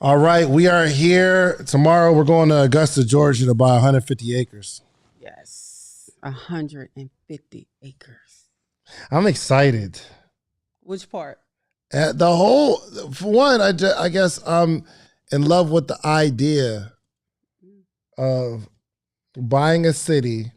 All right, we are here. Tomorrow we're going to Augusta, Georgia to buy 150 acres. Yes, 150 acres. I'm excited. Which part? The whole, for one, I guess I'm in love with the idea of buying a city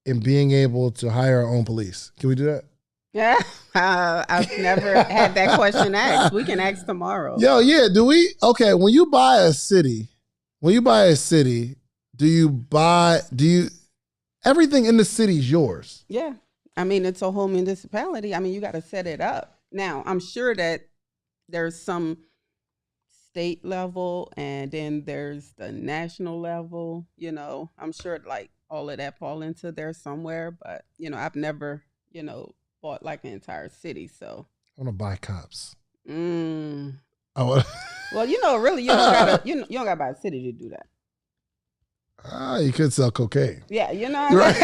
and being able to hire our own police. Can we do that? Yeah, I've never had that question asked. We can ask tomorrow. Yo, yeah, do we? Okay, when you buy a city, everything in the city is yours? Yeah, I mean, it's a whole municipality. I mean, you got to set it up. Now, I'm sure that there's some state level and then there's the national level, I'm sure like all of that fall into there somewhere, but I've never, bought like an entire city. So I want to buy cops. Well, Really, you don't gotta buy a city to do that. You could sell cocaine. Yeah, Right.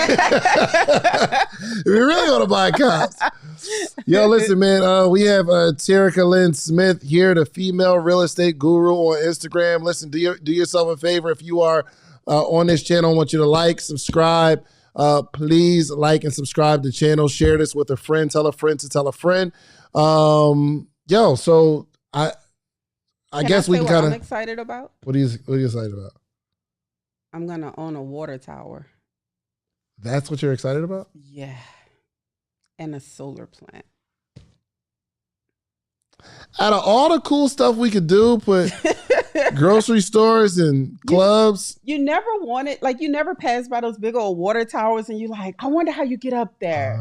If you really want to buy cops. Yo, listen, man. We have Terrica Smith here, the female real estate guru on Instagram. Listen, do yourself a favor. If you are on this channel, I want you to like, subscribe. Please like and subscribe to the channel. Share this with a friend. Tell a friend to tell a friend. So I guess we can kind of. I'm excited about. What are you excited about? I'm gonna own a water tower. That's what you're excited about? Yeah, and a solar plant. Out of all the cool stuff we could do, put grocery stores and clubs. You never wanted, like, you never passed by those big old water towers and you're like, I wonder how you get up there.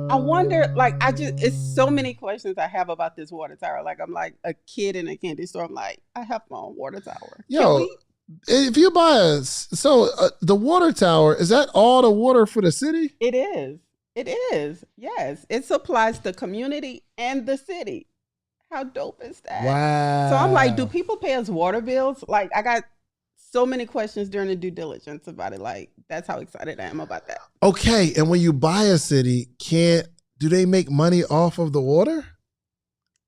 I wonder, like, it's so many questions I have about this water tower. Like, I'm like a kid in a candy store. I'm like, I have my own water tower. Yo, if you buy the water tower, is that all the water for the city? It is. It is. Yes. It supplies the community and the city. How dope is that? Wow. So I'm like, do people pay us water bills? Like, I got so many questions during the due diligence about it. Like, that's how excited I am about that. Okay. And when you buy a city, do they make money off of the water?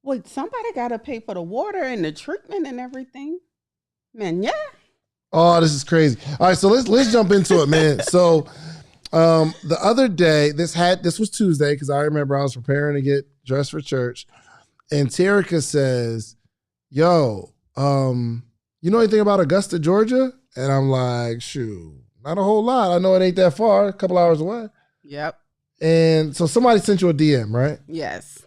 Well, somebody got to pay for the water and the treatment and everything. Man, yeah. Oh, this is crazy. All right. So let's jump into it, man. So the other day, this was Tuesday, because I remember I was preparing to get dressed for church. And Terrica says, yo, you know anything about Augusta, Georgia? And I'm like, shoot, not a whole lot. I know it ain't that far, a couple hours away. Yep. And so somebody sent you a DM, right? Yes.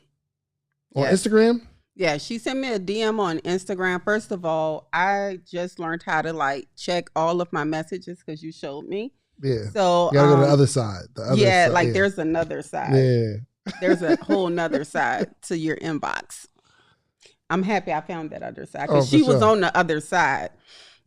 On Instagram? Yeah, she sent me a DM on Instagram. First of all, I just learned how to like check all of my messages because you showed me. Yeah. So you gotta go to the other side. There's another side. Yeah. There's a whole nother side to your inbox. I'm happy I found that other side because she was on the other side.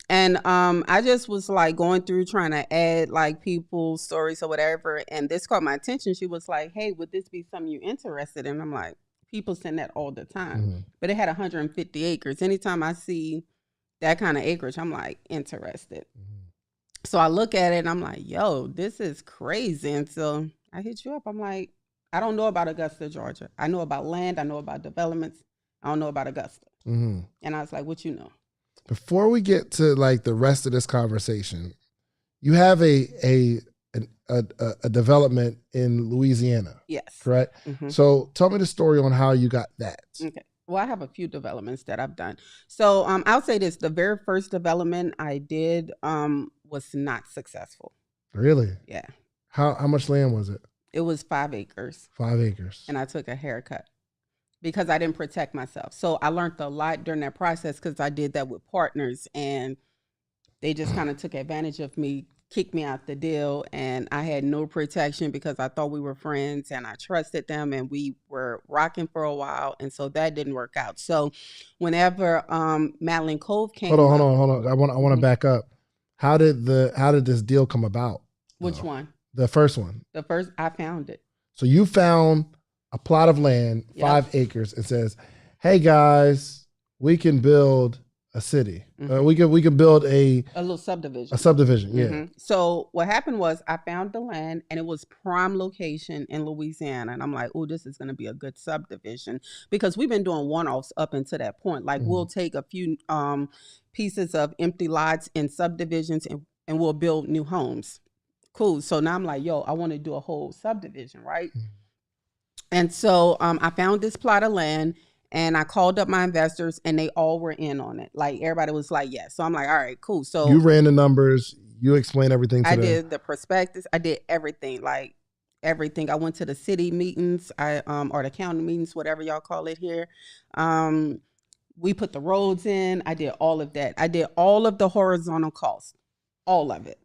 And I just was like going through trying to add like people's stories or whatever. And this caught my attention. She was like, hey, would this be something you're interested in? I'm like, people send that all the time. Mm-hmm. But it had 150 acres. Anytime I see that kind of acreage, I'm like interested. Mm-hmm. So I look at it and I'm like, yo, this is crazy. And so I hit you up. I'm like, I don't know about Augusta, Georgia. I know about land. I know about developments. I don't know about Augusta. Mm-hmm. And I was like, what you know? Before we get to like the rest of this conversation, you have a development in Louisiana. Yes. Correct? Mm-hmm. So tell me the story on how you got that. Okay. Well, I have a few developments that I've done. So I'll say this. The very first development I did was not successful. Really? Yeah. How much land was it? It was 5 acres. 5 acres. And I took a haircut because I didn't protect myself. So I learned a lot during that process because I did that with partners and they just kind of took advantage of me, kicked me out the deal, and I had no protection because I thought we were friends and I trusted them and we were rocking for a while. And so that didn't work out. So whenever Madeline Cove came Hold on. I want to back up. How did this deal come about? Which one? The first one. The first, I found it. So you found a plot of land, 5 acres. It says, hey guys, we can build A city. We could build a little subdivision. A subdivision, yeah. So what happened was I found the land and it was prime location in Louisiana. And I'm like, oh, this is going to be a good subdivision because we've been doing one-offs up until that point. Like we'll take a few pieces of empty lots in subdivisions and we'll build new homes. Cool. So now I'm like, yo, I want to do a whole subdivision, right? And so I found this plot of land. And I called up my investors and they all were in on it. Like everybody was like, yes. So I'm like, all right, cool. So you ran the numbers, you explained everything to them. I did the prospectus, I did everything, like everything. I went to the city meetings, or the county meetings, whatever y'all call it here. We put the roads in, I did all of that. I did all of the horizontal costs, all of it.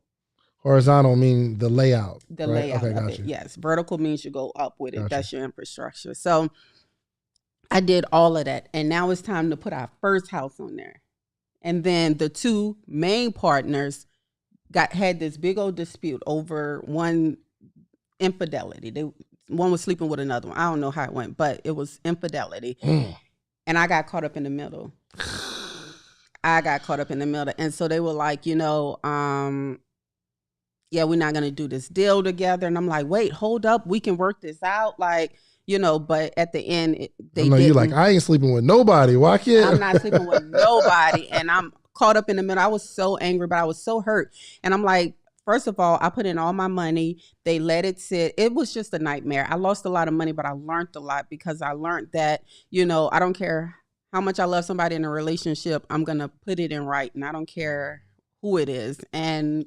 Horizontal mean the layout. The layout of it, yes. Vertical means you go up with it. That's your infrastructure. So I did all of that. And now it's time to put our first house on there. And then the two main partners had this big old dispute over one infidelity. One was sleeping with another one. I don't know how it went, but it was infidelity. And I got caught up in the middle. And so they were like, yeah, we're not going to do this deal together. And I'm like, wait, hold up. We can work this out. Like, but at the end, they didn't. You're like, I ain't sleeping with nobody. Why can't I'm not sleeping with nobody. And I'm caught up in the middle. I was so angry, but I was so hurt. And I'm like, first of all, I put in all my money. They let it sit. It was just a nightmare. I lost a lot of money, but I learned a lot because I learned that, I don't care how much I love somebody in a relationship. I'm going to put it in writing. I don't care who it is. And,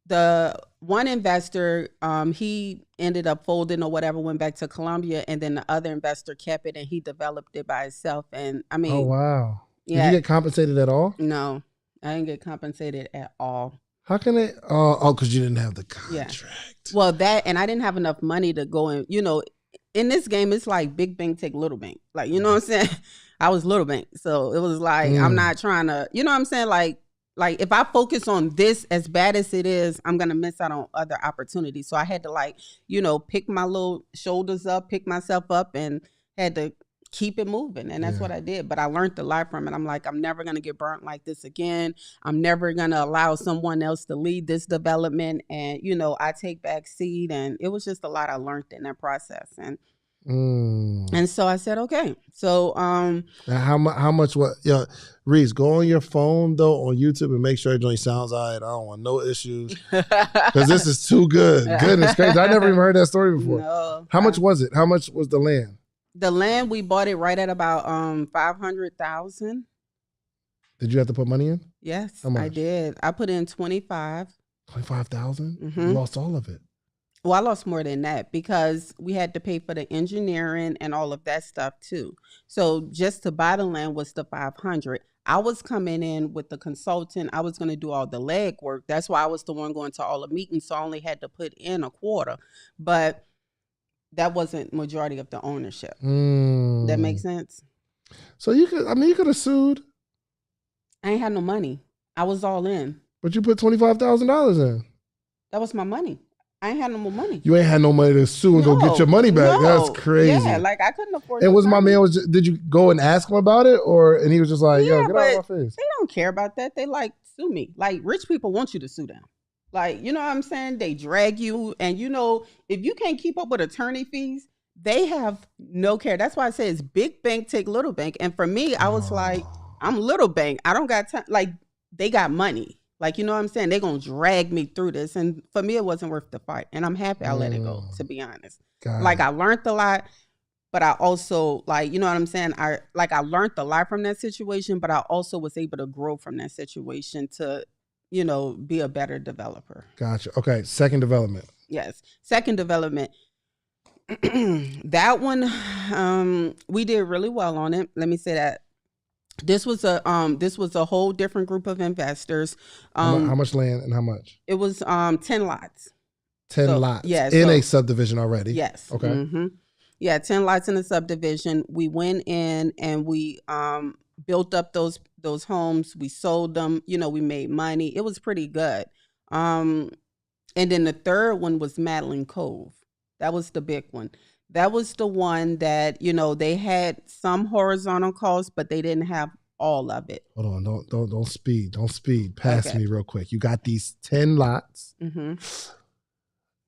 the one investor, he ended up folding or whatever, went back to Colombia, and then the other investor kept it and he developed it by himself. And I mean, oh wow, yeah. Did you get compensated at all? No, I didn't get compensated at all. How can it? Oh, because you didn't have the contract. Yeah. Well, and I didn't have enough money to go in. In this game, it's like big bank take little bank. Like, you know what I'm saying? I was little bank, so it was like I'm not trying to. You know what I'm saying? Like if I focus on this as bad as it is, I'm going to miss out on other opportunities. So I had to pick my little shoulders up, pick myself up and had to keep it moving. And that's what I did. But I learned a lot from it. I'm like, I'm never going to get burnt like this again. I'm never going to allow someone else to lead this development. And, I take back seat. And it was just a lot I learned in that process. And so I said, okay. So how much what Reese, go on your phone though on YouTube and make sure it joint sounds all right. I don't want no issues because this is too good. Goodness crazy. I never even heard that story before. No, how much was it? How much was the land? The land, we bought it right at about $500,000. Did you have to put money in? Yes, I did. I put in 25. 25,000? You lost all of it. Well, I lost more than that because we had to pay for the engineering and all of that stuff too. So just to buy the land was the 500. I was coming in with the consultant. I was going to do all the leg work. That's why I was the one going to all the meetings. So I only had to put in a quarter, but that wasn't majority of the ownership. That makes sense. So you could have sued. I ain't had no money. I was all in. But you put $25,000 in. That was my money. I ain't had no more money. You ain't had no money to sue and go get your money back. No. That's crazy. Yeah, like I couldn't afford. And was my man did you go and ask him about it, and he was just like, "Yo, get out of my face." They don't care about that. They like sue me. Like rich people want you to sue them. Like you know what I'm saying? They drag you, and if you can't keep up with attorney fees, they have no care. That's why I say it's big bank take little bank. And for me, I was like, I'm little bank. I don't got time. Like they got money. Like, you know what I'm saying? They're going to drag me through this. And for me, it wasn't worth the fight. And I'm happy I let it go, to be honest. I learned a lot, but I also, you know what I'm saying? I learned a lot from that situation, but I also was able to grow from that situation to, be a better developer. Gotcha. Okay. Second development. Yes. Second development. That one, we did really well on it. Let me say that. This was a whole different group of investors. How much land and how much? It was 10 lots. 10 lots. Yes. In a subdivision already. Yes. Okay. Mm-hmm. Yeah, 10 lots in a subdivision. We went in and we built up those homes. We sold them. We made money. It was pretty good. And then the third one was Madeline Cove. That was the big one. That was the one that, you know, they had some horizontal costs, but they didn't have all of it. Hold on, don't speed. Don't speed. Pass me real quick. You got these 10 lots. Mm-hmm.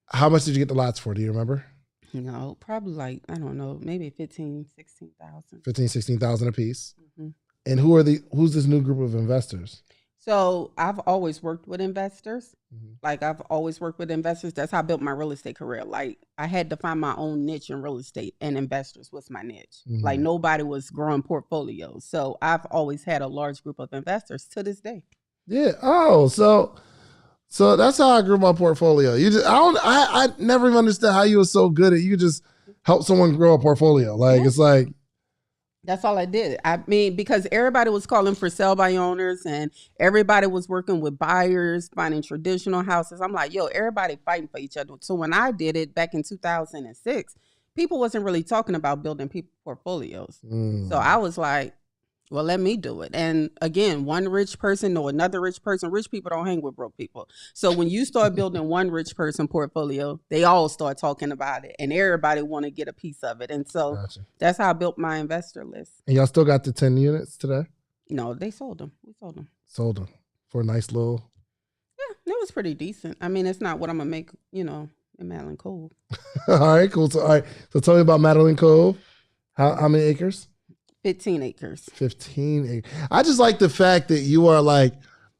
How much did you get the lots for? Do you remember? No, probably like, I don't know, maybe 15, 16,000. 15, 16,000 a piece. Mm-hmm. And who's this new group of investors? So I've always worked with investors. Mm-hmm. Like I've always worked with investors. That's how I built my real estate career. Like I had to find my own niche in real estate, and investors was my niche. Mm-hmm. Like nobody was growing portfolios. So I've always had a large group of investors to this day. Yeah. Oh, so that's how I grew my portfolio. I never even understood how you were so good at you just help someone grow a portfolio. Like It's like that's all I did. I mean, because everybody was calling for sell by owners and everybody was working with buyers, finding traditional houses. I'm like, yo, everybody fighting for each other. So when I did it back in 2006, people wasn't really talking about building people portfolios. So I was like, well, let me do it. And again, one rich person or another rich person. Rich people don't hang with broke people. So when you start building one rich person portfolio, they all start talking about it and everybody want to get a piece of it. And so That's how I built my investor list. And y'all still got the 10 units today? No, they sold them. We sold them. Sold them for a nice little. Yeah, it was pretty decent. I mean, it's not what I'm going to make, you know, in Madeline Cove. All right, cool. So tell me about Madeline Cove. How many acres? 15 acres. 15 acres. I just like the fact that you are like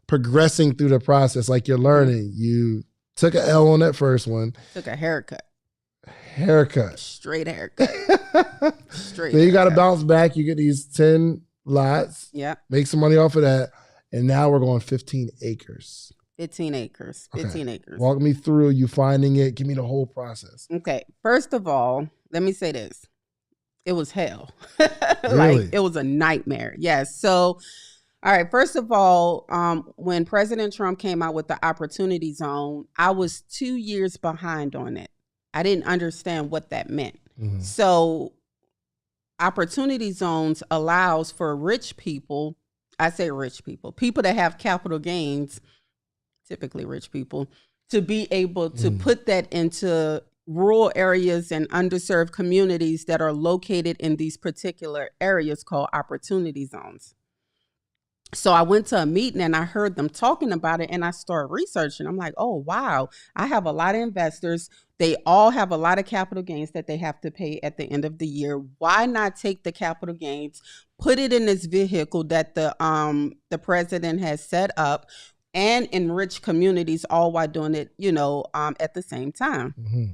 progressing through the process. Like you're learning. You took an L on that first one. Took a haircut. Straight haircut. Straight. Then you got to bounce back. You get these 10 lots. Yeah. Make some money off of that. And now we're going 15 acres. 15 acres. 15 acres. Walk me through you finding it. Give me the whole process. Okay. First of all, let me say this. It was hell. Really? Like it was a nightmare. Yes. So, all right. First of all, when President Trump came out with the Opportunity Zone, I was 2 years behind on it. I didn't understand what that meant. Mm-hmm. So Opportunity Zones allows for rich people, I say rich people that have capital gains, typically rich people, to be able to put that into rural areas and underserved communities that are located in these particular areas called opportunity zones. So I went to a meeting and I heard them talking about it and I started researching. I'm like, oh, wow, I have a lot of investors. They all have a lot of capital gains that they have to pay at the end of the year. Why not take the capital gains, put it in this vehicle that the president has set up and enrich communities, all while doing it, you know, at the same time. Mm-hmm.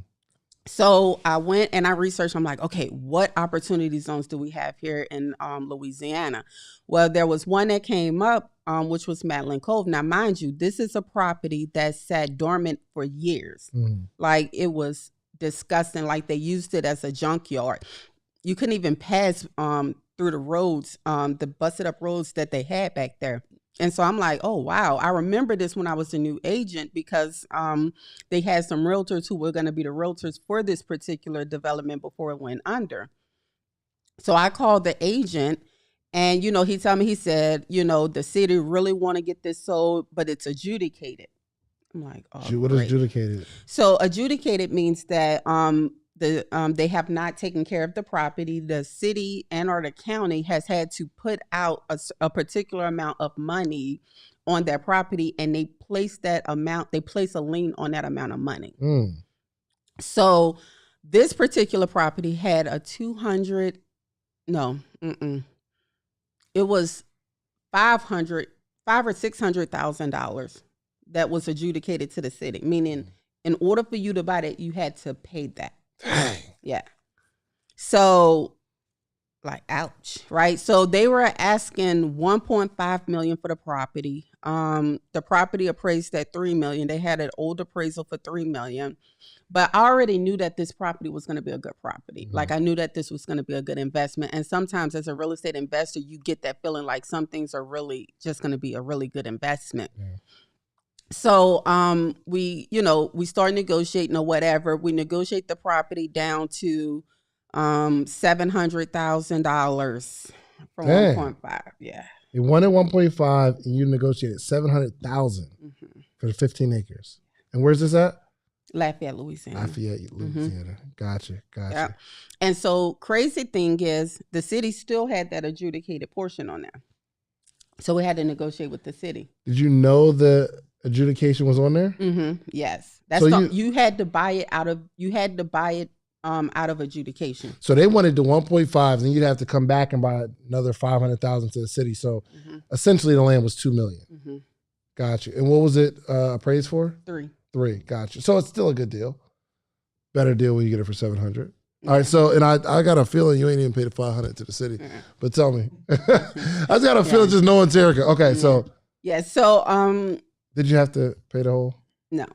So I went and I researched. I'm like, okay, what opportunity zones do we have here in Louisiana? Well, there was one that came up, which was Madeline Cove. Now, mind you, this is a property that sat dormant for years. Like it was disgusting. Like they used it as a junkyard. You couldn't even pass through the roads, the busted up roads that they had back there. And so I'm like, oh, wow. I remember this when I was a new agent because they had some realtors who were going to be the realtors for this particular development before it went under. So I called the agent and, you know, he told me, he said, you know, the city really want to get this sold, but it's adjudicated. I'm like, oh, what is adjudicated? So adjudicated means that they have not taken care of the property. The city and or the county has had to put out a particular amount of money on that property, and they place a lien on that amount of money. So this particular property had a it was $500,000 or $600,000 that was adjudicated to the city, meaning in order for you to buy that, you had to pay that. Dang. Yeah. So like, ouch, right? So they were asking $1.5 million for the property. The property appraised at $3 million. They had an old appraisal for $3 million, but I already knew that this property was going to be a good property. Mm-hmm. Like I knew that this was going to be a good investment. And sometimes as a real estate investor, you get that feeling like some things are really just going to be a really good investment. Yeah. So we start negotiating or whatever. We negotiate the property down to $700,000 from 1.5. Yeah. You wanted 1.5 and you negotiated $700,000 for the 15 acres. And where's this at? Lafayette, Louisiana. Lafayette, Louisiana. Gotcha. Yeah. And so crazy thing is the city still had that adjudicated portion on there. So we had to negotiate with the city. Did you know the adjudication was on there? Yes. That's so you had to buy it out of out of adjudication. So they wanted the 1.5, and you'd have to come back and buy another 500,000 to the city. So essentially the land was $2 million. Gotcha. And what was it appraised for? 3. Gotcha. So it's still a good deal. Better deal when you get it for 700. All right. So, and I got a feeling you ain't even paid the 500 to the city, but tell me, I just got a feeling just knowing Terrica. Okay. So. Yeah. So, did you have to pay the whole? No.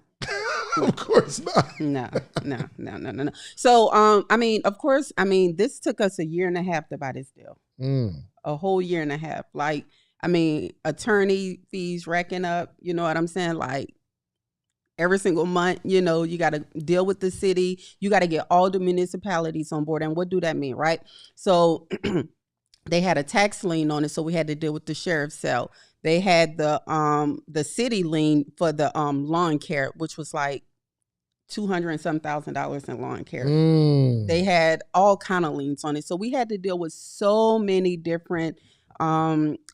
Of course not. No. So, I mean, of course, this took us 1.5 years to buy this deal. A whole 1.5 years. Like, attorney fees racking up, you know what I'm saying? Like every single month, you got to deal with the city. You got to get all the municipalities on board. And what do that mean, right? So they had a tax lien on it, so we had to deal with the sheriff's cell. They had the city lien for the lawn care, which was like $200,000 and some thousand in lawn care. They had all kind of liens on it. So we had to deal with so many different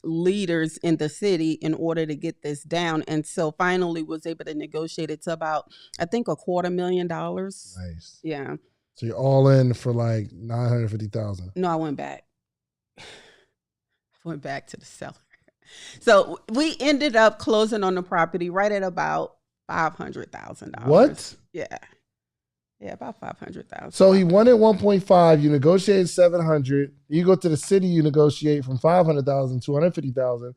leaders in the city in order to get this down. And so finally was able to negotiate it to about, I think, $250,000. Nice. Yeah. So you're all in for like $950,000. No, I went back. To the seller. So we ended up closing on the property right at about $500,000. What? Yeah. Yeah, about $500,000. So he wanted 1.5. You negotiated 700. You go to the city. You negotiate from 500,000 to 150,000.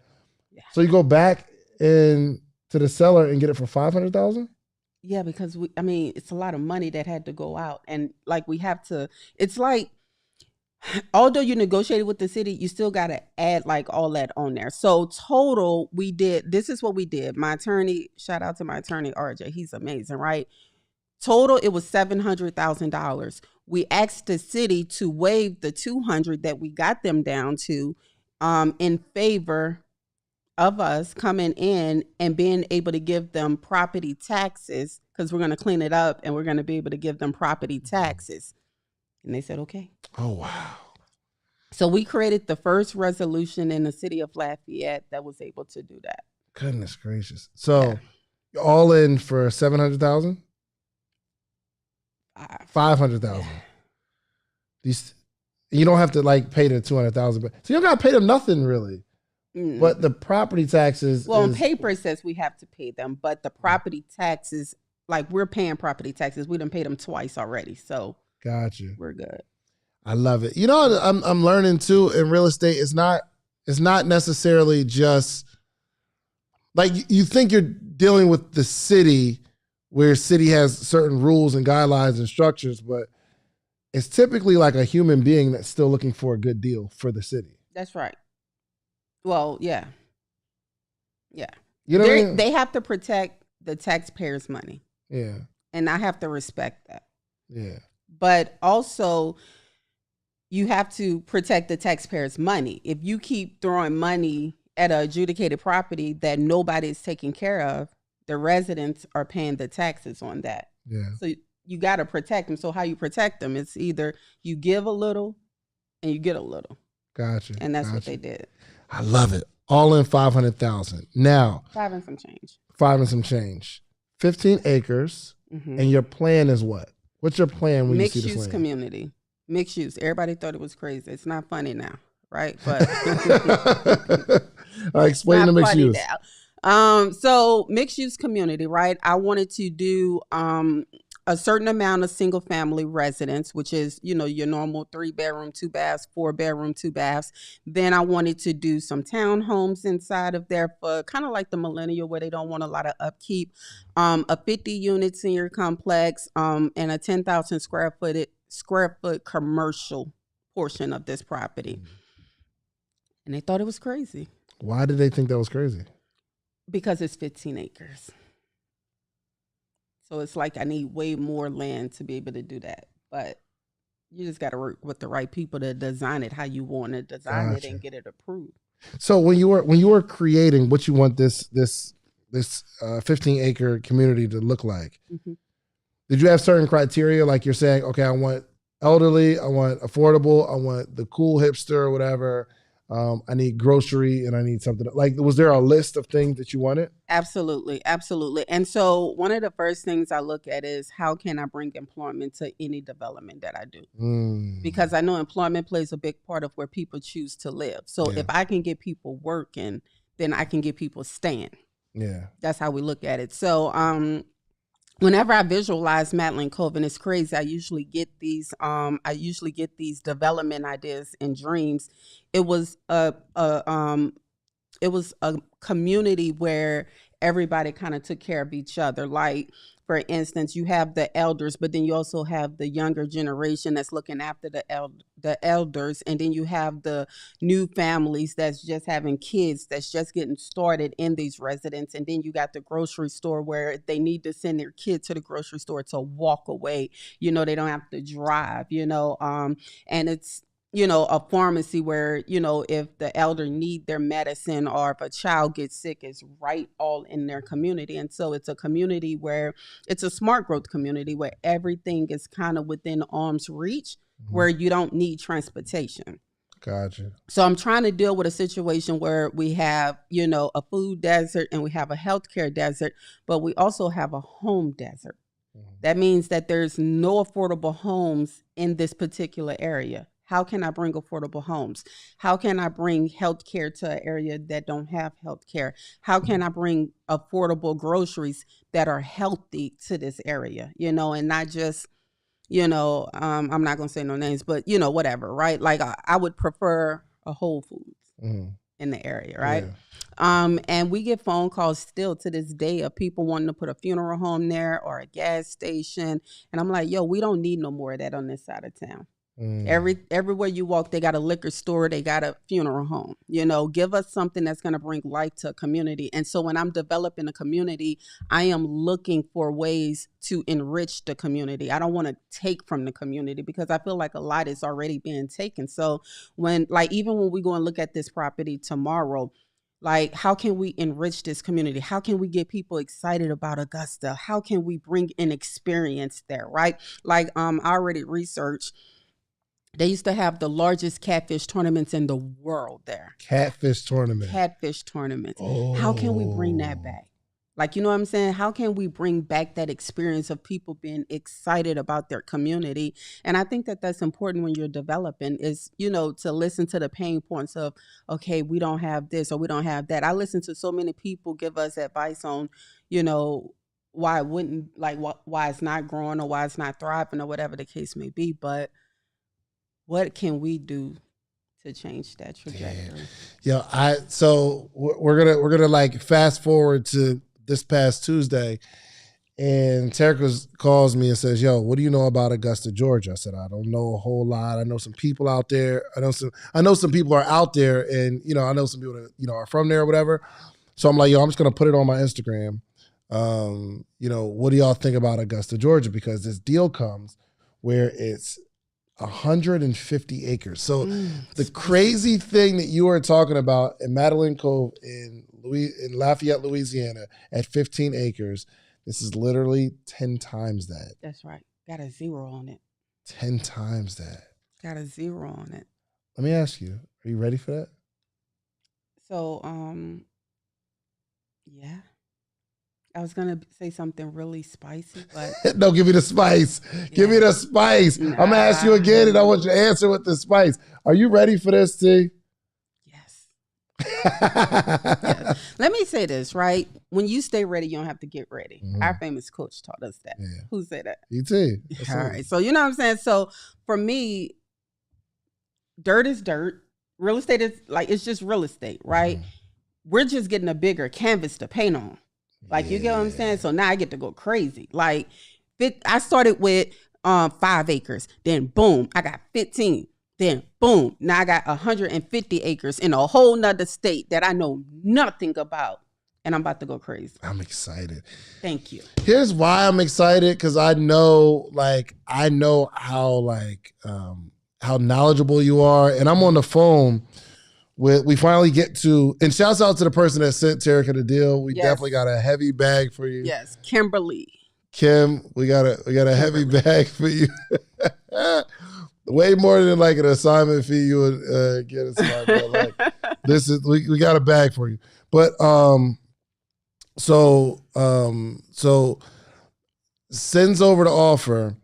Yeah. So you go back in to the seller and get it for 500,000. Yeah, because it's a lot of money that had to go out, and like we have to. It's like, although you negotiated with the city, you still got to add like all that on there. So total, this is what we did. My attorney, shout out to my attorney, RJ. He's amazing, right? Total, it was $700,000. We asked the city to waive the $200,000 that we got them down to in favor of us coming in and being able to give them property taxes, because we're going to clean it up and we're going to be able to give them property taxes. And they said, okay. Oh, wow. So we created the first resolution in the city of Lafayette that was able to do that. Goodness gracious. So you're all in for 700,000? 500,000. You don't have to like pay the 200,000, but so you don't got to pay them nothing really. But the property taxes. Well, on paper it says we have to pay them, but the property taxes, like we're paying property taxes. We done paid them twice already, so gotcha. We're good. I love it. You know, I'm learning too in real estate. It's not necessarily just like you think you're dealing with the city, where city has certain rules and guidelines and structures, but it's typically like a human being that's still looking for a good deal for the city. That's right. Well, yeah. Yeah. You know what I mean? They have to protect the taxpayers' money. Yeah. And I have to respect that. Yeah. But also, you have to protect the taxpayers' money. If you keep throwing money at an adjudicated property that nobody is taking care of, the residents are paying the taxes on that. Yeah. So you got to protect them. So how you protect them? It's either you give a little and you get a little. Gotcha. And that's what they did. I love it. All in 500,000. Now. 5 and some change. 5 and some change. 15 acres. And your plan is what? What's your plan when you see this land? Mixed use community. Mixed use. Everybody thought it was crazy. It's not funny now, right? But all right, explain the mixed use. So mixed use community, right? I wanted to do a certain amount of single family residence, which is, your normal 3-bedroom, 2 baths, 4-bedroom, 2 baths. Then I wanted to do some townhomes inside of there for kind of like the millennial, where they don't want a lot of upkeep. A 50-unit senior complex, and a 10,000 square foot commercial portion of this property. And they thought it was crazy. Why did they think that was crazy? Because it's 15 acres. So it's like I need way more land to be able to do that. But you just got to work with the right people to design it how you want to design it and get it approved. So when you were creating what you want this 15-acre community to look like, Did you have certain criteria? Like you're saying, okay, I want elderly, I want affordable, I want the cool hipster or whatever. I need grocery and I need something. Like, was there a list of things that you wanted? Absolutely. Absolutely. And so one of the first things I look at is how can I bring employment to any development that I do? Because I know employment plays a big part of where people choose to live. So if I can get people working, then I can get people staying. Yeah. That's how we look at it. So whenever I visualize Madeline Cove, and it's crazy, I usually get these development ideas and dreams. It was a community where everybody kind of took care of each other. Like, for instance, you have the elders, but then you also have the younger generation that's looking after the elders. And then you have the new families that's just having kids that's just getting started in these residents. And then you got the grocery store where they need to send their kid to the grocery store to walk away. They don't have to drive, and it's, a pharmacy where, if the elder need their medicine or if a child gets sick, it's right all in their community. And so it's a community where it's a smart growth community where everything is kind of within arm's reach, where you don't need transportation. Gotcha. So I'm trying to deal with a situation where we have, a food desert and we have a healthcare desert, but we also have a home desert. That means that there's no affordable homes in this particular area. How can I bring affordable homes? How can I bring healthcare to an area that don't have healthcare? How can I bring affordable groceries that are healthy to this area? And not just, I'm not going to say no names, but, whatever, right? Like I would prefer a Whole Foods in the area, right? Yeah. And we get phone calls still to this day of people wanting to put a funeral home there or a gas station. And I'm like, yo, we don't need no more of that on this side of town. Everywhere you walk, they got a liquor store, they got a funeral home. Give us something that's going to bring life to a community. And so when I'm developing a community, I am looking for ways to enrich the community. I don't want to take from the community because I feel like a lot is already being taken. So even when we go and look at this property tomorrow, like, how can we enrich this community? How can we get people excited about Augusta? How can we bring an experience there, right? Like, I already researched. They used to have the largest catfish tournaments in the world there. Catfish tournaments. Oh. How can we bring that back? Like, you know what I'm saying? How can we bring back that experience of people being excited about their community? And I think that that's important when you're developing is, to listen to the pain points of, okay, we don't have this or we don't have that. I listen to so many people give us advice on, why it wouldn't, like, why it's not growing or why it's not thriving or whatever the case may be. But what can we do to change that trajectory? Yeah, so we're gonna like fast forward to this past Tuesday, and Terrica calls me and says, "Yo, what do you know about Augusta, Georgia?" I said, "I don't know a whole lot. I know some people out there. I know some people are out there, and I know some people that are from there or whatever." So I'm like, "Yo, I'm just gonna put it on my Instagram. What do y'all think about Augusta, Georgia? Because this deal comes where it's 150 acres. So the crazy thing that you are talking about in Madeline Cove in Lafayette, Louisiana, at 15 acres, this is literally 10 times that. That's right. Got a zero on it. 10 times that. Got a zero on it. Let me ask you, are you ready for that? So, yeah. I was going to say something really spicy, but... No, give me the spice. Yeah. Give me the spice. Nah. I'm going to ask you again, and I want you to answer with the spice. Are you ready for this, T? Yes. Yes. Let me say this, right? When you stay ready, you don't have to get ready. Our famous coach taught us that. Yeah. Who said that? You too. All right. So, you know what I'm saying? So, for me, dirt is dirt. Real estate is it's just real estate, right? We're just getting a bigger canvas to paint on. Like, you get what I'm saying? So now I get to go crazy. Like, I started with 5 acres. Then, boom, I got 15. Then, boom, now I got 150 acres in a whole nother state that I know nothing about. And I'm about to go crazy. I'm excited. Thank you. Here's why I'm excited, because I know how knowledgeable you are. And I'm on the phone. We finally get to, and shouts out to the person that sent Terrica the deal. We definitely got a heavy bag for you. Yes, Kimberly. Kim, we got a heavy bag for you. Way more than like an assignment fee you would get a smart bill. Like this is we got a bag for you. But so sends over the offer,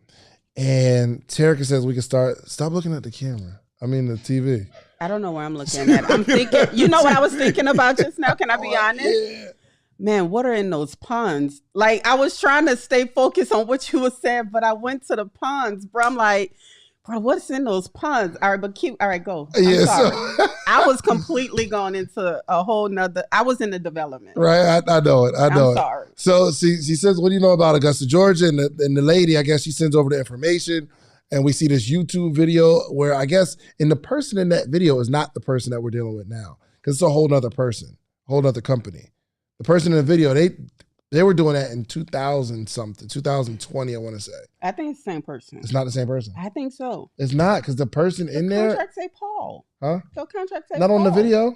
and Terrica says we can start. Stop looking at the camera. I mean the TV. I don't know where I'm looking at. I'm thinking, you know what I was thinking about just now? Can I be honest? Yeah. Man, what are in those ponds? Like, I was trying to stay focused on what you were saying, but I went to the ponds, bro. I'm like, bro, what's in those ponds? All right, but all right, go. I'm sorry. So I was completely going into a whole nother, I was in the development. Right, I know it. I'm sorry. So she says, what do you know about Augusta, Georgia? And the lady, I guess she sends over the information. And we see this YouTube video where I guess, and the person in that video is not the person that we're dealing with now. Because it's a whole nother person, whole nother company. The person in the video, they were doing that in 2020, I want to say. I think it's the same person. It's not the same person. I think so. It's not, because the person in there. The contract say Paul. Huh? The contract say not Paul. On the video?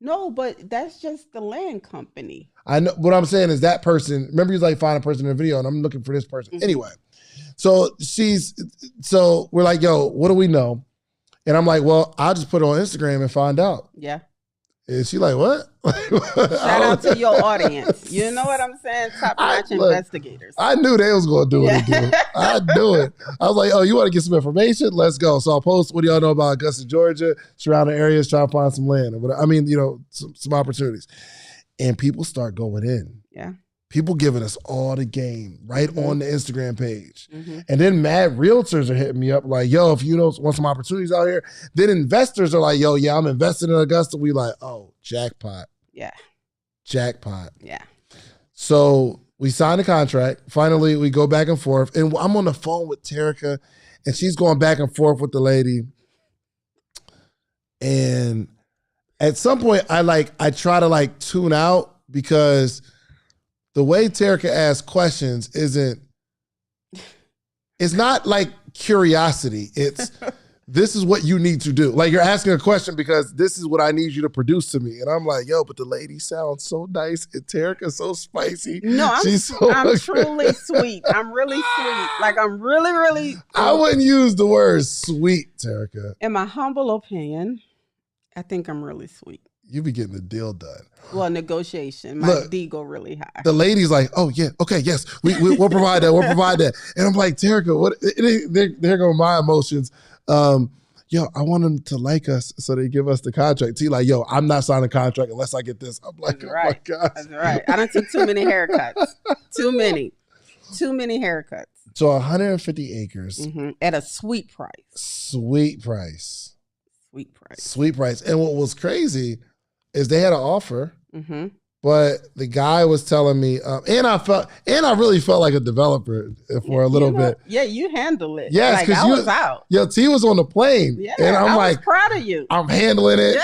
No, but that's just the land company. I know. What I'm saying is that person, remember you like find a person in the video and I'm looking for this person. Mm-hmm. Anyway. So we're like, yo, what do we know? And I'm like, well, I'll just put it on Instagram and find out. Yeah. And she like, what? Shout out to your audience. You know what I'm saying? Top-notch investigators. I knew they was going to do what they do. I knew it. I was like, oh, you want to get some information? Let's go. So I'll post, what do y'all know about Augusta, Georgia, surrounding areas, trying to find some land. I mean, some opportunities. And people start going in. Yeah. People giving us all the game right on the Instagram page. Mm-hmm. And then mad realtors are hitting me up like, yo, if you want some opportunities out here. Then investors are like, yo, yeah, I'm investing in Augusta. We like, oh, jackpot. Yeah. Jackpot. Yeah. So we sign the contract. Finally, we go back and forth. And I'm on the phone with Terrica, and she's going back and forth with the lady. And at some point, I try to tune out because the way Terrica asks questions it's not like curiosity. It's, this is what you need to do. Like, you're asking a question because this is what I need you to produce to me. And I'm like, yo, but the lady sounds so nice and Terrica's so spicy. No, I'm truly sweet. I'm really sweet. Like, I'm really, really. I wouldn't use the word sweet, Terrica. In my humble opinion, I think I'm really sweet. You be getting the deal done. Well, negotiation. My D go really high. The lady's like, oh, yeah, okay, yes, we'll provide that. We'll provide that. And I'm like, Terrica, what? There go my emotions. Yo, I want them to like us, so they give us the contract. He like, yo, I'm not signing a contract unless I get this. I'm like, that's right. Oh my gosh. That's right. I done took too many haircuts. Too many haircuts. So 150 acres. Mm-hmm. At a sweet price. Sweet price. And what was crazy is they had an offer, but the guy was telling me, and I really felt like a developer for a little bit. Yeah, you handle it. Yes, because I was out. Yo, T was on the plane, and I was proud of you. I'm handling it,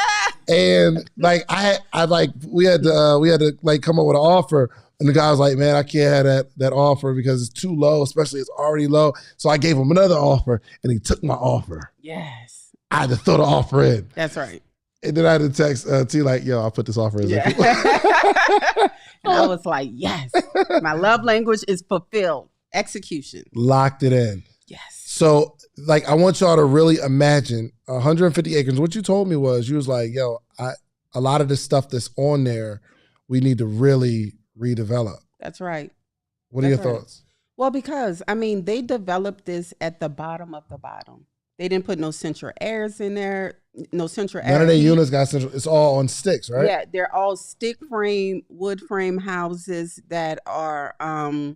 and we had to come up with an offer, and the guy was like, man, I can't have that offer because it's too low, especially it's already low. So I gave him another offer, and he took my offer. Yes, I had to throw the offer in. That's right. And then I had to text T like, yo, I'll put this offer in. Yeah. And I was like, yes, my love language is fulfilled. Execution. Locked it in. Yes. So I want y'all to really imagine 150 acres. What you told me was, you was like, yo, a lot of this stuff that's on there, we need to really redevelop. That's right. What are your thoughts? Well, because, they developed this at the bottom of the bottom. They didn't put no central airs in there, no central air. None of their units got central. It's all on sticks, right? Yeah, they're all stick frame, wood frame houses that are, I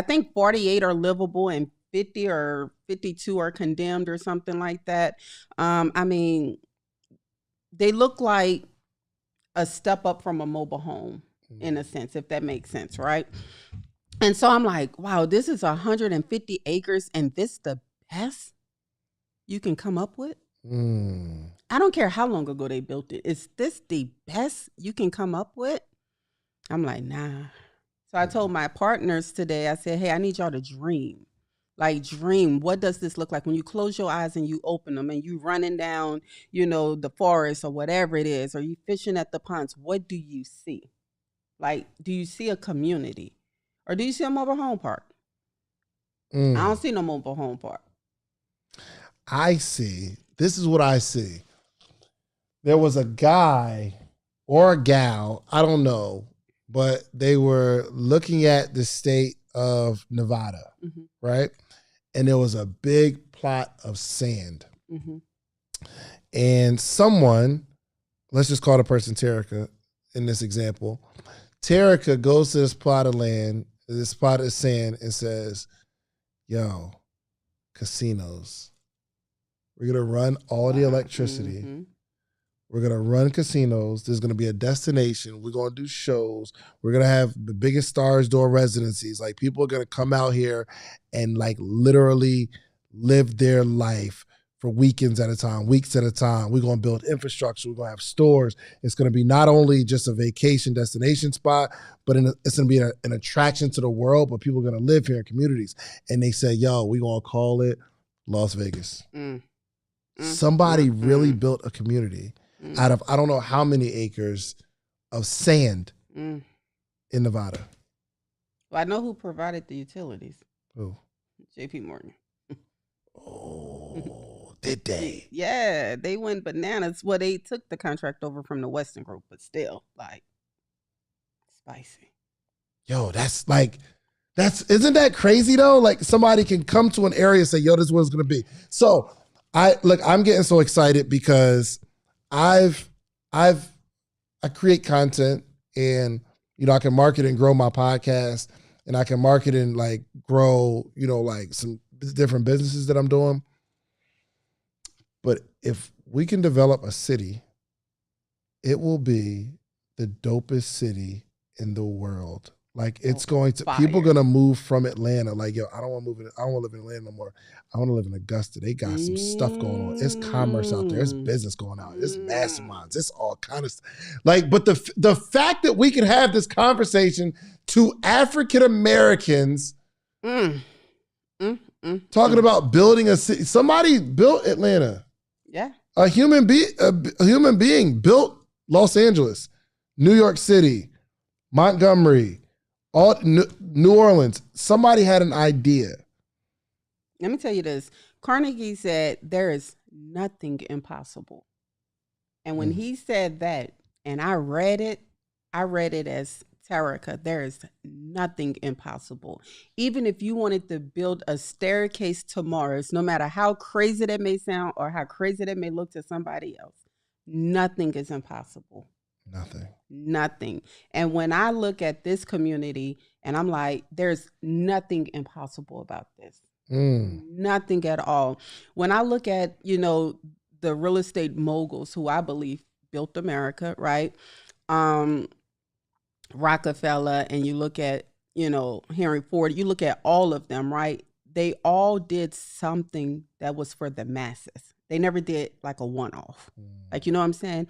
think 48 are livable and 50 or 52 are condemned or something like that. They look like a step up from a mobile home in a sense, if that makes sense, right? And so I'm like, wow, this is 150 acres and this the best you can come up with? I don't care how long ago they built it. Is this the best you can come up with? I'm like, nah. So I told my partners today, I said, hey, I need y'all to dream. Dream. What does this look like when you close your eyes and you open them and you running down, the forest or whatever it is, or you fishing at the ponds? What do you see? Do you see a community? Or do you see a mobile home park? I don't see no mobile home park. This is what I see. There was a guy or a gal, I don't know, but they were looking at the state of Nevada, right? And there was a big plot of sand. And someone, let's just call the person Terrica in this example. Terrica goes to this plot of land, this plot of sand, and says, yo, casinos. We're going to run all the electricity. We're going to run casinos. There's going to be a destination. We're going to do shows. We're going to have the biggest stars doing residencies. Like, people are going to come out here and like literally live their life for weekends at a time, weeks at a time. We're going to build infrastructure. We're going to have stores. It's going to be not only just a vacation destination spot, but it's going to be an attraction to the world, but people are going to live here in communities. And they say, yo, we're going to call it Las Vegas. Somebody really built a community out of I don't know how many acres of sand in Nevada. Well, I know who provided the utilities. Who? J.P. Morgan. Oh, did they? Yeah, they went bananas. Well, they took the contract over from the Western Group, but still, like, spicy. Yo, isn't that crazy though? Like, somebody can come to an area and say, yo, this is what it's gonna be. So I'm getting so excited because I create content, and I can market and grow my podcast, and I can market and like grow, like some different businesses that I'm doing. But if we can develop a city, it will be the dopest city in the world. Like, it's going to, people are going to move from Atlanta. Like, yo, I don't want to live in Atlanta no more. I want to live in Augusta. They got some stuff going on. It's commerce out there. It's business going on. It's masterminds. It's all kind of stuff. Like, but the fact that we can have this conversation to African Americans talking about building a city. Somebody built Atlanta. Yeah. A human being built Los Angeles, New York City, Montgomery, all New Orleans. Somebody had an idea. Let me tell you this. Carnegie said there is nothing impossible. And when he said that, and I read it as Terrica, there is nothing impossible. Even if you wanted to build a staircase to Mars, no matter how crazy that may sound or how crazy that may look to somebody else, nothing is impossible. Nothing. And when I look at this community and I'm like, there's nothing impossible about this. Nothing at all. When I look at, the real estate moguls who I believe built America, right? Rockefeller, and you look at, Henry Ford, you look at all of them, right? They all did something that was for the masses. They never did like a one-off. Like, you know what I'm saying?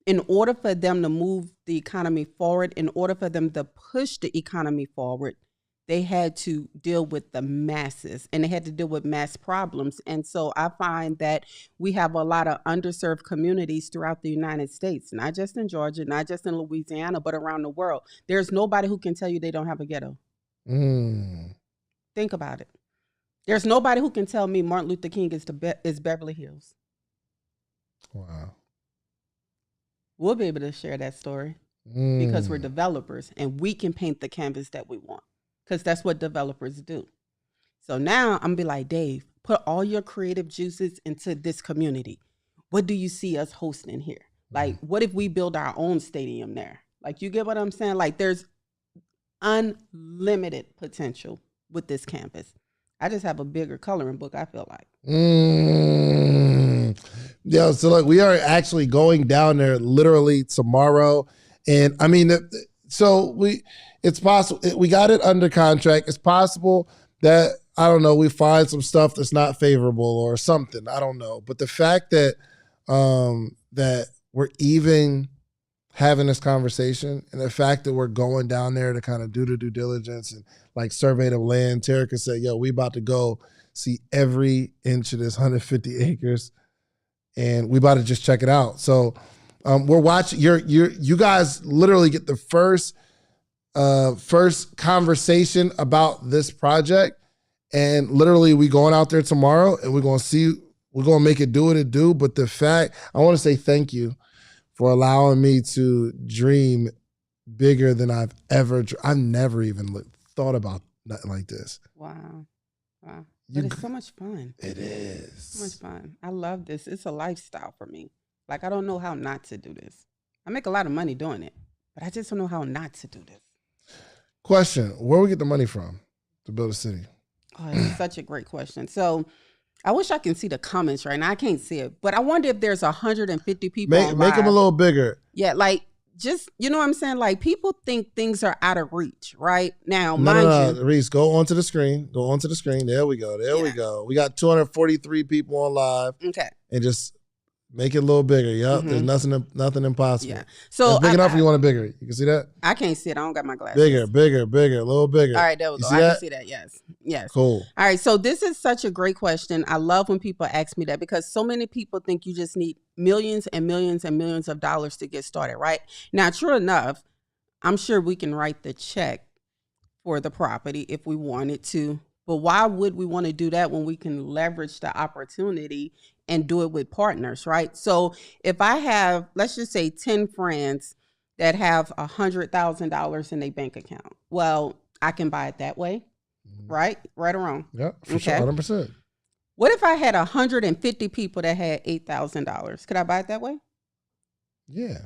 In order for them to move the economy forward, in order for them to push the economy forward, they had to deal with the masses, and they had to deal with mass problems. And so I find that we have a lot of underserved communities throughout the United States, not just in Georgia, not just in Louisiana, but around the world. There's nobody who can tell you they don't have a ghetto. Think about it. There's nobody who can tell me Martin Luther King is Beverly Hills. Wow. We'll be able to share that story because we're developers, and we can paint the canvas that we want, because that's what developers do. So now I'm going to be like, Dave, put all your creative juices into this community. What do you see us hosting here? Like, what if we build our own stadium there? Like, you get what I'm saying? Like, there's unlimited potential with this campus. I just have a bigger coloring book, I feel like. Yeah, so look, we are actually going down there literally tomorrow. And I mean, it's possible, we got it under contract. It's possible that, I don't know, we find some stuff that's not favorable or something. I don't know. But the fact that that we're even having this conversation, and the fact that we're going down there to kind of do the due diligence and like survey the land, Terrica said, yo, we about to go see every inch of this 150 acres, and we about to just check it out. So we're watching. You guys literally get the first conversation about this project, And literally, we going out there tomorrow, and we're gonna make it do what it do. But the fact, I want to say thank you for allowing me to dream bigger than I've never even thought about nothing like this. Wow. But it's so much fun. It is. So much fun. I love this. It's a lifestyle for me. Like, I don't know how not to do this. I make a lot of money doing it, but I just don't know how not to do this. Question, where we get the money from to build a city? Oh, it's such a great question. So I wish I can see the comments right now. I can't see it, but I wonder if there's 150 people Make them a little bigger. Yeah, like, just, you know what I'm saying? Like, people think things are out of reach right now. No, Reese, go onto the screen. There we go. We go. We got 243 people on live. Okay. And just make it a little bigger. Yep. There's nothing impossible. Yeah. So big enough, you want it bigger. You can see that? I can't see it. I don't got my glasses. Bigger, a little bigger. All right, there we go. I can see that. Yes. Cool. All right. So this is such a great question. I love when people ask me that, because so many people think you just need millions and millions and millions of dollars to get started, right? Now, true enough, I'm sure we can write the check for the property if we wanted to. But why would we want to do that when we can leverage the opportunity and do it with partners, right? So if I have, let's just say 10 friends that have $100,000 in their bank account, well, I can buy it that way, right? Right or wrong? Yeah, for sure, 100%. What if I had 150 people that had $8,000? Could I buy it that way? Yeah.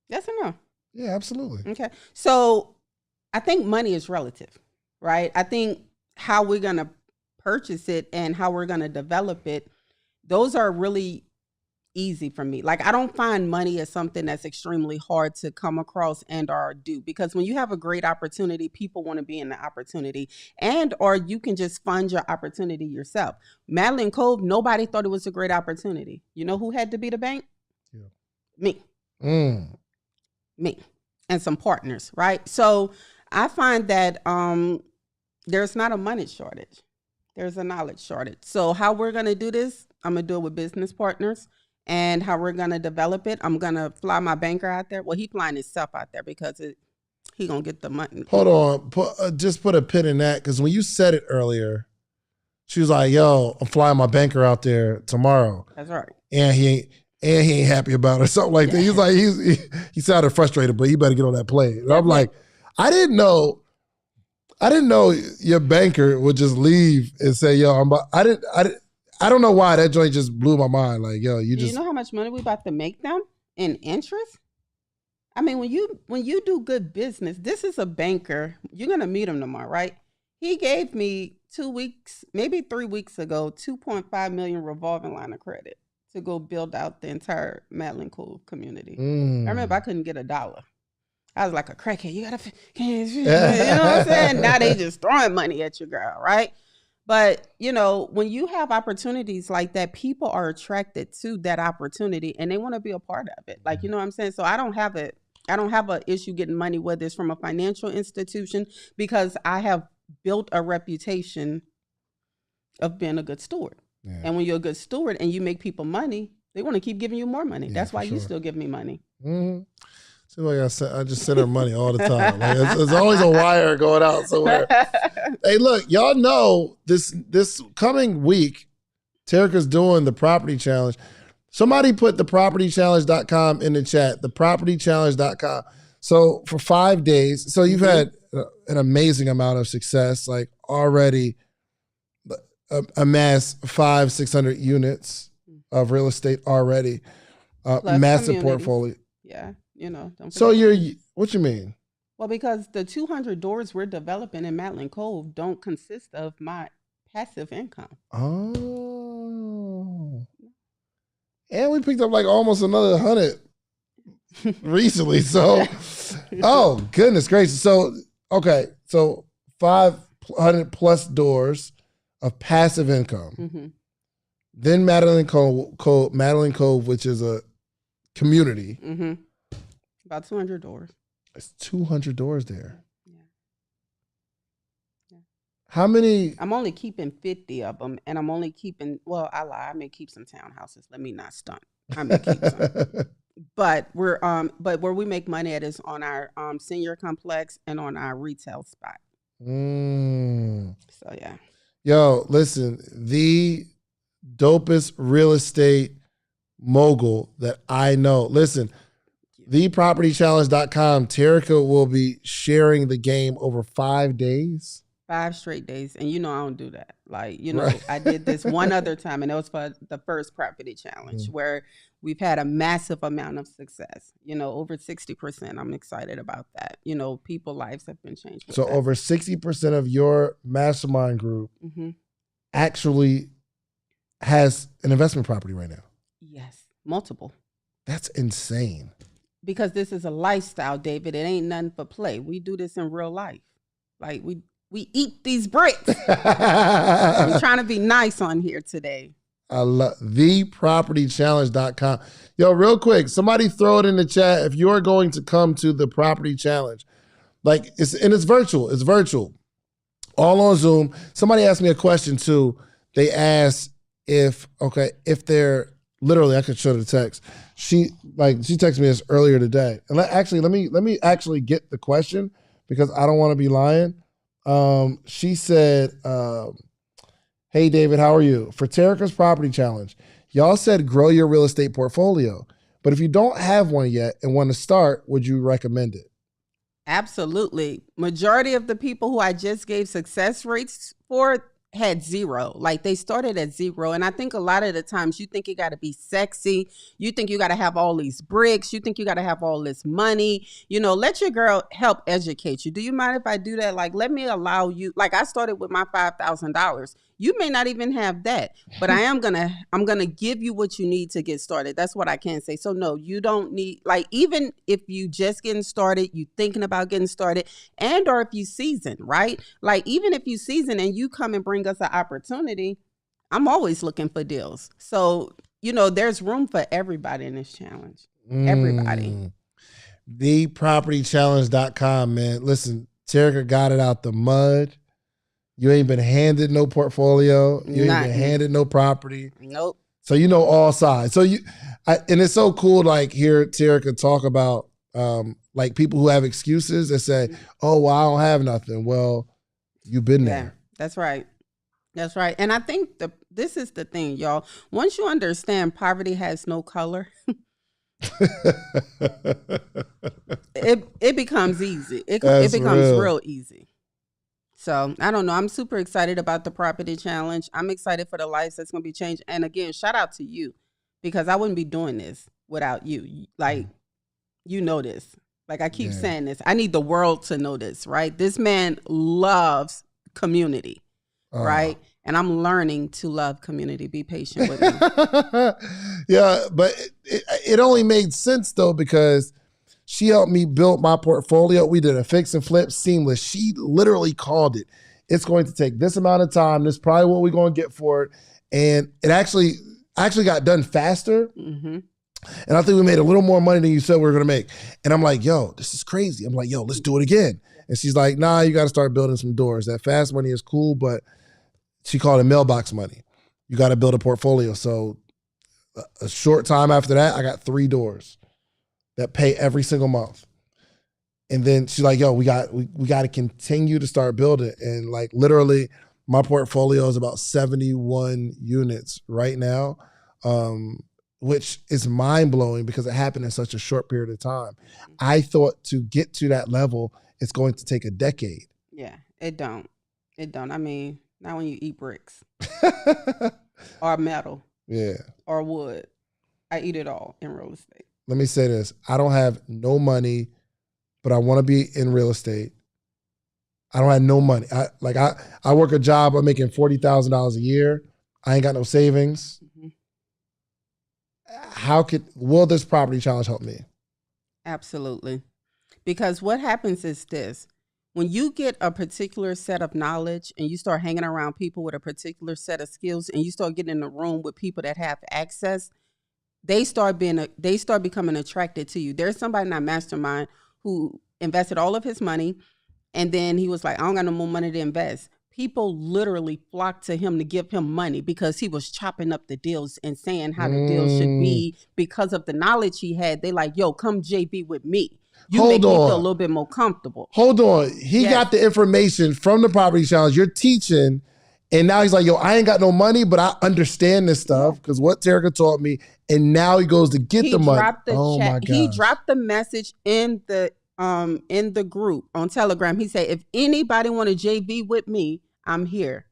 Yes or no? Yeah, absolutely. Okay. So I think money is relative, right? I think how we're going to purchase it and how we're going to develop it, those are really easy for me. Like, I don't find money as something that's extremely hard to come across and or do, because when you have a great opportunity, people want to be in the opportunity, and or you can just fund your opportunity yourself. Madeline Cove, nobody thought it was a great opportunity. You know who had to be the bank? Yeah. Me. Me and some partners, right? So I find that there's not a money shortage. There's a knowledge shortage. So how we're going to do this, I'm going to do it with business partners. And how we're going to develop it, I'm going to fly my banker out there. Well, he flying himself out there because he going to get the money. Hold on. Just put a pin in that, because when you said it earlier, she was like, yo, I'm flying my banker out there tomorrow. That's right. And he ain't happy about it or something like that. He's like, he sounded frustrated, but he better get on that plane. And I'm like, I didn't know your banker would just leave and say, yo, I don't know why that joint just blew my mind. Like, yo, you know how much money we about to make them in interest? I mean, when you do good business, this is a banker. You're going to meet him tomorrow, right? He gave me 2 weeks, maybe 3 weeks ago, $2.5 million revolving line of credit to go build out the entire Madeline Cove community. I remember I couldn't get $1. I was like a crackhead. You know what I'm saying? Now they just throwing money at your girl, right? But, you know, when you have opportunities like that, people are attracted to that opportunity and they want to be a part of it. Like, you know what I'm saying? So I don't have an issue getting money, whether it's from a financial institution, because I have built a reputation of being a good steward. Yeah. And when you're a good steward and you make people money, they want to keep giving you more money. Yeah, that's why you still give me money. Mm-hmm. Seems like I just send her money all the time. Like there's always a wire going out somewhere. Hey, look, y'all know this coming week, Terrica's doing the property challenge. Somebody put thepropertychallenge.com in the chat, thepropertychallenge.com. So for 5 days, so you've had an amazing amount of success, like already amassed 500-600 units of real estate already, massive portfolio. Yeah. You know, so what you mean? Well, because the 200 doors we're developing in Madeline Cove don't consist of my passive income. Oh. And we picked up like almost another 100 recently. So, oh, goodness gracious. So, okay. So 500 plus doors of passive income. Mm-hmm. Then Madeline Cove, which is a community. Mm-hmm. About 200 doors. It's 200 doors there. Yeah. How many? I'm only keeping 50 of them, and I'm only keeping, well, I lie. I may keep some townhouses. Let me not stunt. I may keep some. But where we make money at is on our senior complex and on our retail spot. So yeah. Yo, listen, the dopest real estate mogul that I know. Listen, thepropertychallenge.com, Terrica will be sharing the game over 5 days. 5 straight days. And I don't do that. Like, Right. I did this one other time, and it was for the first property challenge where we've had a massive amount of success, over 60%. I'm excited about that. People's lives have been changed. So over 60% of your mastermind group actually has an investment property right now. Yes, multiple. That's insane. Because this is a lifestyle, David. It ain't nothing for play. We do this in real life. Like we eat these bricks. I'm trying to be nice on here today. I love thepropertychallenge.com. Yo, real quick, somebody throw it in the chat if you're going to come to the property challenge. Like it's virtual. It's virtual. All on Zoom. Somebody asked me a question too. They asked if they're literally, I could show the text. She texted me this earlier today. And let me actually get the question because I don't want to be lying. She said, hey David, how are you? For Terrica's property challenge, y'all said grow your real estate portfolio. But if you don't have one yet and want to start, would you recommend it? Absolutely. Majority of the people who I just gave success rates for had 0. Like they started at 0. And I think a lot of the times you think you got to be sexy. You think you got to have all these bricks. You think you got to have all this money. Let your girl help educate you. Do you mind if I do that? Like, let me allow you. Like I started with my $5,000. You may not even have that, but I'm going to give you what you need to get started. That's what I can say. So no, you don't need, like, even if you just getting started, you thinking about getting started or if you season, right? Like even if you season and you come and bring us an opportunity, I'm always looking for deals. So, there's room for everybody in this challenge. Everybody. Thepropertychallenge.com, man. Listen, Terrica got it out the mud. You ain't been handed no portfolio. You ain't been handed no property. Nope. So you know all sides. So and it's so cool to like hear Terrica talk about like people who have excuses that say, "Oh, well, I don't have nothing." Well, you've been there. That's right. That's right. And I think this is the thing, y'all. Once you understand poverty has no color, it becomes easy. It becomes real easy. So I don't know. I'm super excited about the property challenge. I'm excited for the lives that's going to be changed. And again, shout out to you because I wouldn't be doing this without you. Like, this. Like I keep saying this. I need the world to know this, right? This man loves community, right? And I'm learning to love community. Be patient with me. Yeah, but it only made sense though because she helped me build my portfolio. We did a fix and flip seamless. She literally called it. It's going to take this amount of time. This is probably what we're going to get for it. And it actually got done faster. Mm-hmm. And I think we made a little more money than you said we were going to make. And I'm like, yo, this is crazy. I'm like, yo, let's do it again. And she's like, nah, you got to start building some doors. That fast money is cool, but she called it mailbox money. You got to build a portfolio. So a short time after that, I got 3 doors that pay every single month. And then she's like, yo, we got to continue to start building. And like literally my portfolio is about 71 units right now, which is mind blowing because it happened in such a short period of time. I thought to get to that level, it's going to take a decade. Yeah, it don't. I mean, not when you eat bricks or metal. Yeah. Or wood. I eat it all in real estate. Let me say this. I don't have no money, but I want to be in real estate. I don't have no money. I work a job. I'm making $40,000 a year. I ain't got no savings. Mm-hmm. Will this property challenge help me? Absolutely. Because what happens is this. When you get a particular set of knowledge and you start hanging around people with a particular set of skills and you start getting in a room with people that have access, they start becoming attracted to you. There's somebody in our mastermind who invested all of his money and then he was like, I don't got no more money to invest. People literally flocked to him to give him money because he was chopping up the deals and saying how the deal should be because of the knowledge he had. They like, yo, come JB with me. You make me feel a little bit more comfortable. Hold on. He got the information from the property challenge. You're teaching, and now he's like, yo, I ain't got no money, but I understand this stuff because what Terrica taught me. And now he goes to get the money. My God. He dropped the message in the group on Telegram. He said, if anybody want to JV with me, I'm here.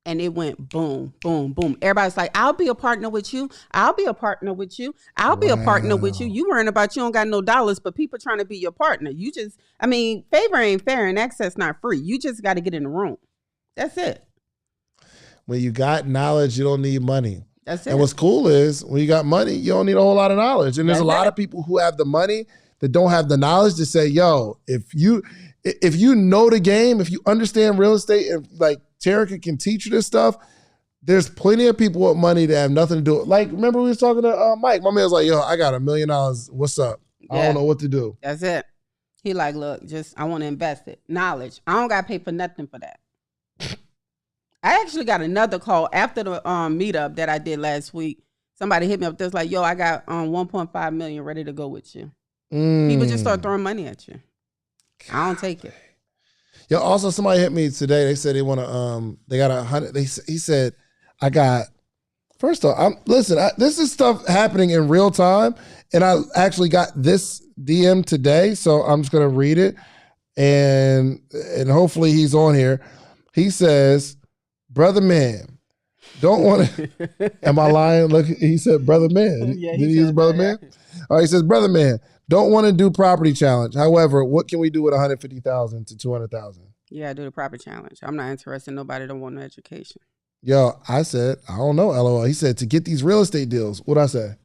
And it went boom, boom, boom. Everybody's like, I'll be a partner with you. I'll be a partner with you. I'll be a partner with you. You worrying about you don't got no dollars, but people trying to be your partner. Favor ain't fair and access not free. You just got to get in the room. That's it. When you got knowledge, you don't need money. That's it. And what's cool is when you got money, you don't need a whole lot of knowledge. And there's a lot of people who have the money that don't have the knowledge to say, yo, if you know the game, if you understand real estate, and like Terrica can teach you this stuff, there's plenty of people with money that have nothing to do with. Like, remember we was talking to Mike. My man was like, yo, I got $1 million. What's up? I don't know what to do. That's it. He like, look, I want to invest it. Knowledge. I don't got to pay for nothing for that. I actually got another call after the meetup that I did last week. Somebody hit me up. That's like, yo, I got 1.5 million ready to go with you. People just start throwing money at you. I don't take it. Yo, also somebody hit me today. They said they want to. They got 100. He said, I got. First off, this is stuff happening in real time, and I actually got this DM today, so I'm just gonna read it, and hopefully he's on here. He says, brother man, don't want to. Am I lying? Look, he said brother man. Yeah, Did he use brother man? All right, he says brother man, don't want to do property challenge. However, what can we do with 150,000 to 200,000? Yeah, do the property challenge. I'm not interested. Nobody don't want no education. Yo, I said, I don't know, LOL. He said to get these real estate deals. What'd I say?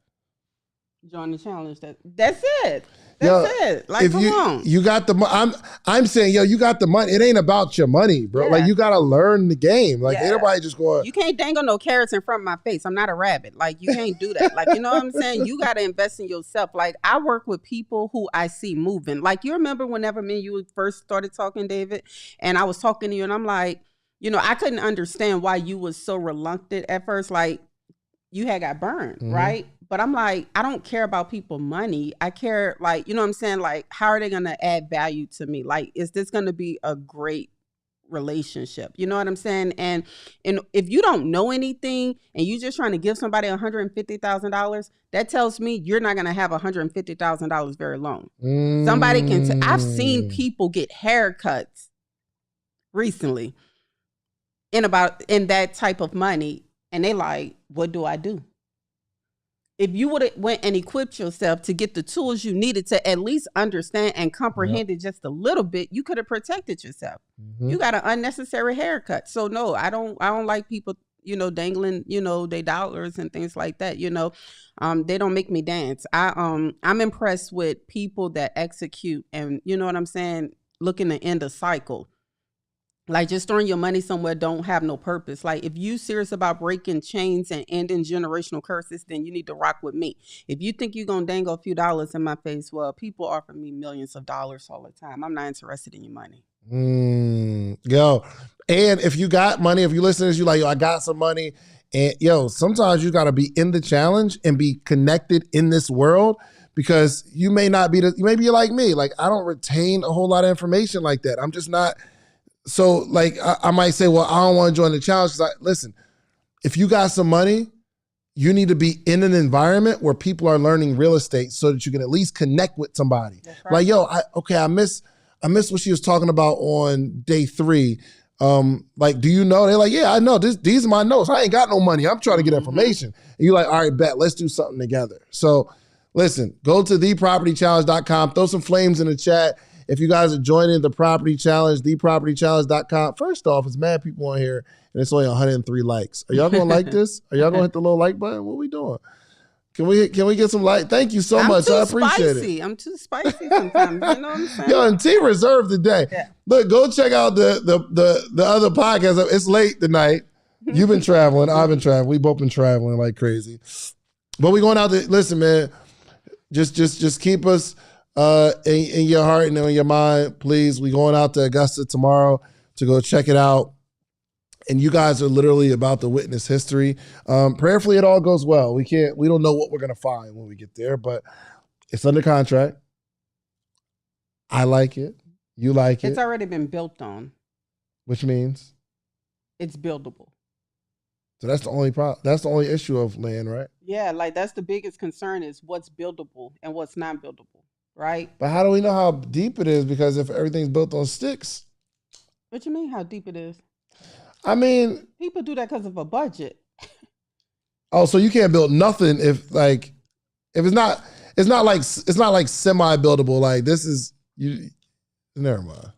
Join the challenge. That's it. That's it. Like, if come on. You got the money. I'm saying, yo, you got the money. It ain't about your money, bro. Yeah. Like, you got to learn the game. Like, ain't nobody just going. You can't dangle no carrots in front of my face. I'm not a rabbit. Like, you can't do that. Like, you know what I'm saying? You got to invest in yourself. Like, I work with people who I see moving. Like, you remember whenever me and you first started talking, David, and I was talking to you, and I'm like, you know, I couldn't understand why you was so reluctant at first. Like, you had got burned, right? But I'm like, I don't care about people money. I care, like, you know what I'm saying? Like, how are they going to add value to me? Like, is this going to be a great relationship? You know what I'm saying? And if you don't know anything and you just trying to give somebody $150,000, that tells me you're not going to have $150,000 very long. Somebody can, I've seen people get haircuts recently in that type of money. And they like, what do I do? If you would have went and equipped yourself to get the tools you needed to at least understand and comprehend it just a little bit, you could have protected yourself. You got an unnecessary haircut. So no, I don't like people, you know, dangling, you know, their dollars and things like that. You know, they don't make me dance. I'm impressed with people that execute and, you know what I'm saying, looking to end a cycle. Like, just throwing your money somewhere don't have no purpose. Like, if you serious about breaking chains and ending generational curses, then you need to rock with me. If you think you're going to dangle a few dollars in my face, well, people offer me millions of dollars all the time. I'm not interested in your money. Yo, and if you got money, if you listen to this, you like, yo, I got some money. And yo, sometimes you got to be in the challenge and be connected in this world, because you may not be, maybe you're like me. Like, I don't retain a whole lot of information like that. I'm just not. So, like, I might say, well, I don't want to join the challenge. Listen, if you got some money, you need to be in an environment where people are learning real estate so that you can at least connect with somebody. Right. Like, yo, I miss what she was talking about on day 3. Like, do you know? They're like, yeah, I know. These are my notes. I ain't got no money. I'm trying to get information. And you're like, all right, bet. Let's do something together. So, listen, go to thepropertychallenge.com. Throw some flames in the chat. If you guys are joining the Property Challenge, thepropertychallenge.com. First off, it's mad people on here, and it's only 103 likes. Are y'all going to like this? Are y'all going to hit the little like button? What are we doing? Can we get some like? Thank you so much. I appreciate it. I'm too spicy sometimes. You know what I'm saying? Yo, and T reserved today. Yeah. Look, go check out the other podcast. It's late tonight. You've been traveling. I've been traveling. We both been traveling like crazy. But we going out there. Listen, man, just keep us in your heart and in your mind, please. We going out to Augusta tomorrow to go check it out. And you guys are literally about to witness history. Prayerfully, it all goes well. We don't know what we're going to find when we get there, but it's under contract. I like it. You like it. It's already been built on. Which means? It's buildable. So that's the only problem. That's the only issue of land, right? Yeah, like that's the biggest concern is what's buildable and what's not buildable, right? But how do we know how deep it is? Because if everything's built on sticks. What you mean how deep it is? I mean. People do that because of a budget. Oh, so you can't build nothing if it's not like semi-buildable. Like this is you. Never mind.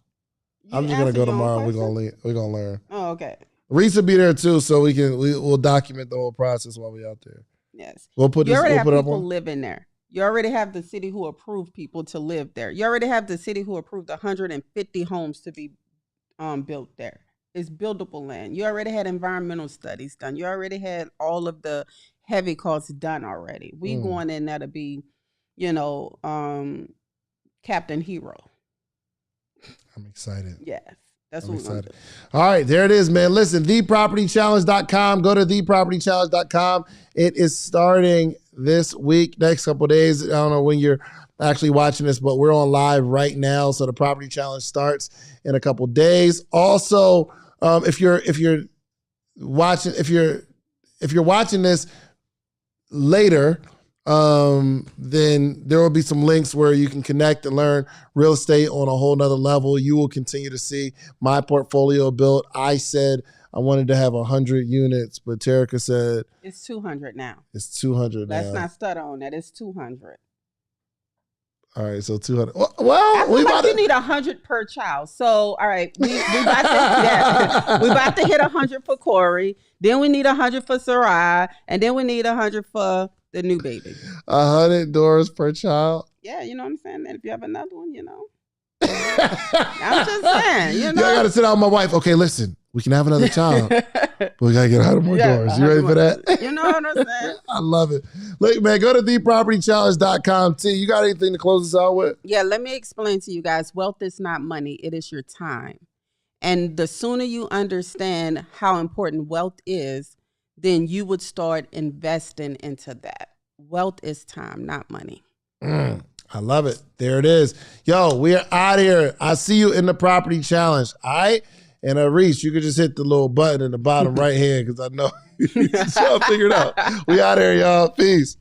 I'm just gonna go tomorrow. We're gonna learn. Oh, okay. Reese will be there too, so we'll document the whole process while we're out there. Yes. We'll put you this. already We'll have put people up on. living there. You already have the city who approved people to live there. You already have the city who approved 150 homes to be built there. It's buildable land. You already had environmental studies done. You already had all of the heavy costs done already. We going in there to be, Captain Hero. I'm excited. Yes. That's what we're going to do. All right, there it is, man. Listen, thepropertychallenge.com. Go to thepropertychallenge.com. It is starting this week, next couple of days. I don't know when you're actually watching this, but we're on live right now. So the property challenge starts in a couple of days. Also, if you're watching this later, then there will be some links where you can connect and learn real estate on a whole nother level. You will continue to see my portfolio built. I said I wanted to have 100 units, but Terrica said it's 200 now. It's 200 now. Let's not stutter on that. It's 200. All right, so 200. Well, you need 100 per child. So, all right, we about to hit 100 for Corey. Then we need 100 for Sarai, and then we need 100 for the new baby. $100 per child. Yeah, you know what I'm saying. And if you have another one, I'm just saying. I got to sit down with my wife. Okay, listen, we can have another child, but we got to get 100 more doors. You ready for that? You know what I'm saying? I love it. Look, man, go to thepropertychallenge.com. T, you got anything to close us out with? Yeah, let me explain to you guys. Wealth is not money. It is your time. And the sooner you understand how important wealth is, then you would start investing into that. Wealth is time, not money. I love it. There it is. Yo, we are out of here. I'll see you in the property challenge. All right? And Reese, you could just hit the little button in the bottom right hand because I know you all figured out. We out of here, y'all. Peace.